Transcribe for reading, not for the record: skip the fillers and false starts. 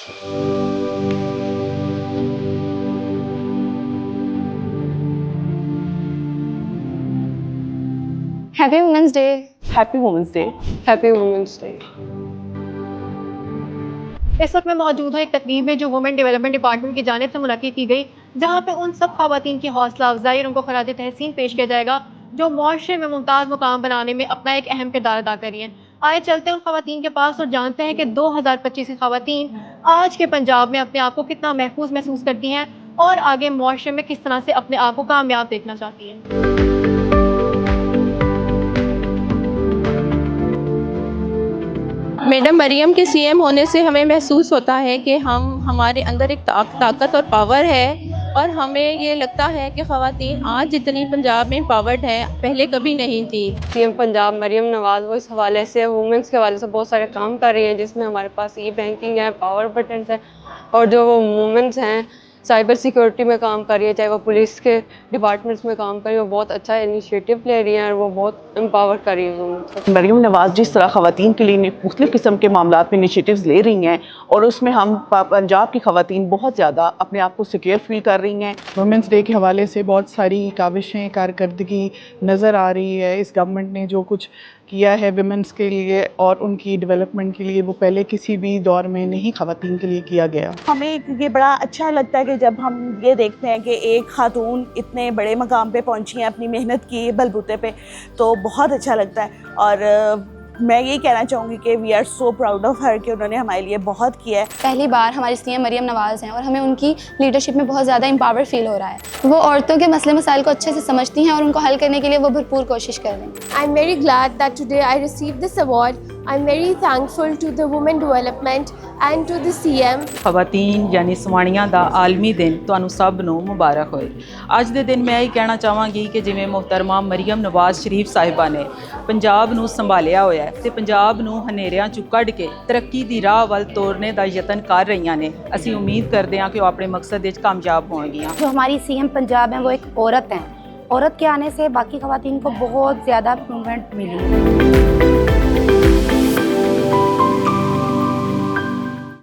Happy women's day. Happy women's day. Happy women's day. इस वक्त मैं मौजूद हूँ एक तकरीब में जो वुमेन डेवलपमेंट डिपार्टमेंट की जानिब से मुनक्किद की गई, जहाँ पे उन सब खवातीन की हौसला अफजाई और उनको खराज तहसीन पेश किया जाएगा जो मुआशरे में मुमताज़ मुकाम बनाने में अपना एक अहम किरदार अदा कर रही हैं। आए चलते हैं उन खवातीन के पास और जानते हैं कि 2025 की खवातीन आज के पंजाब में अपने आप को कितना महफूज महसूस करती हैं और आगे मुआशरे में किस तरह से अपने आप को कामयाब देखना चाहती हैं। मैडम मरियम के सीएम होने से हमें महसूस होता है कि हमारे अंदर एक ताकत और पावर है, और हमें ये लगता है कि ख़वातीन आज जितनी पंजाब में पावर्ड है पहले कभी नहीं थी। सीएम पंजाब मरियम नवाज वो इस हवाले से वुमेंस के हवाले से बहुत सारे काम कर रही हैं, जिसमें हमारे पास ई बैंकिंग है, पावर बटन्स है, और जो वो वुमेंस हैं साइबर सिक्योरिटी में काम कर रही है, चाहे वो पुलिस के डिपार्टमेंट्स में काम कर रही है, वो बहुत अच्छा इनिशिएटिव ले रही हैं और वो बहुत एम्पावर कर रही हैं। मरियम नवाज जिस तरह ख़वातीन के लिए मुख्तलिफ़ किस्म के मामलात में इनिशिएटिव्स ले रही हैं, और उसमें हम पंजाब की ख़वातीन बहुत ज़्यादा अपने आप को सिक्योर फील कर रही हैं। वुमेंस डे के हवाले से बहुत सारी काविशें, कारकर्दगी नज़र आ रही है। इस गवर्नमेंट ने जो कुछ किया है वुमेंस के लिए और उनकी डेवलपमेंट के लिए, वो पहले किसी भी दौर में नहीं ख़वातीन के लिए किया गया। हमें ये बड़ा अच्छा लगता है कि जब हम ये देखते हैं कि एक खातून इतने बड़े मकाम पे पहुंची हैं अपनी मेहनत की बलबूते पे, तो बहुत अच्छा लगता है। और मैं यही कहना चाहूँगी कि we are so proud of her कि उन्होंने हमारे लिए बहुत किया है। पहली बार हमारी सीएम मरियम नवाज़ हैं और हमें उनकी लीडरशिप में बहुत ज़्यादा एम्पावर फील हो रहा है। वो औरतों के मसले मसाइल को अच्छे से समझती हैं और उनको हल करने के लिए वो भरपूर कोशिश कर रही हैं। I'm very glad that today I received this award. I'm very thankful to the women development and to the CM. ਖਵਾਤੀਨ ਯਾਨੀ ਸਵਾਣੀਆਂ ਦਾ ਆਲਮੀ ਦਿਨ ਤੁਹਾਨੂੰ ਸਭ ਨੂੰ ਮੁਬਾਰਕ ਹੋਏ। ਅੱਜ ਦੇ ਦਿਨ ਮੈਂ ਇਹ ਕਹਿਣਾ ਚਾਹਾਂਗੀ ਕਿ ਜਿਵੇਂ ਮੁਹਤਰਮਾ ਮਰੀਮ ਨਵਾਜ਼ ਸ਼ਰੀਫ ਸਾਹਿਬਾ ਨੇ ਪੰਜਾਬ ਨੂੰ ਸੰਭਾਲਿਆ ਹੋਇਆ ਹੈ ਤੇ ਪੰਜਾਬ ਨੂੰ ਹਨੇਰਿਆਂ ਚੋਂ ਕੱਢ ਕੇ ਤਰੱਕੀ ਦੀ ਰਾਹ ਵੱਲ ਤੋਰਨੇ ਦਾ ਯਤਨ ਕਰ ਰਹੀਆਂ ਨੇ, ਅਸੀਂ ਉਮੀਦ ਕਰਦੇ ਹਾਂ ਕਿ ਉਹ ਆਪਣੇ ਮਕਸਦ ਵਿੱਚ ਕਾਮਯਾਬ ਹੋਣਗੀਆਂ। जो हमारी सीएम पंजाब हैं वो एक औरत हैं। औरत के आने से बाकी खवातीन को बहुत ज़्यादा इम्प्रूवमेंट मिली है।